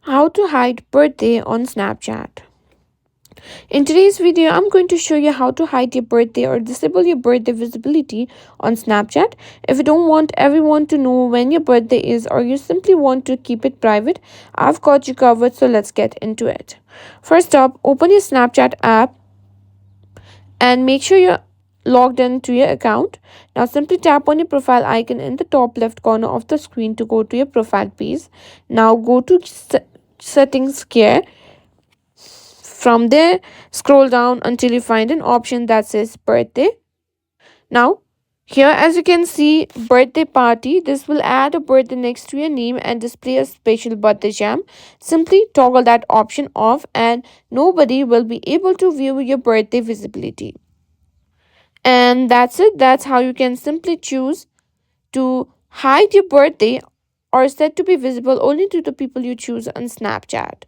How to hide birthday on Snapchat. In today's video, I'm going to show you how to hide your birthday or disable your birthday visibility on Snapchat. If you don't want everyone to know when your birthday is or you simply want to keep it private, I've got you covered, so let's get into it. First up, open your Snapchat app and make sure you're logged into your account. Now simply tap on your profile icon in the top left corner of the screen to go to your profile page. Now go to settings here. From there, scroll down until you find an option that says birthday. Now, here as you can see, birthday party. This will add a birthday next to your name and display a special birthday jam. Simply toggle that option off and nobody will be able to view your birthday visibility. And that's it. That's how you can simply choose to hide your birthday or set to be visible only to the people you choose on Snapchat.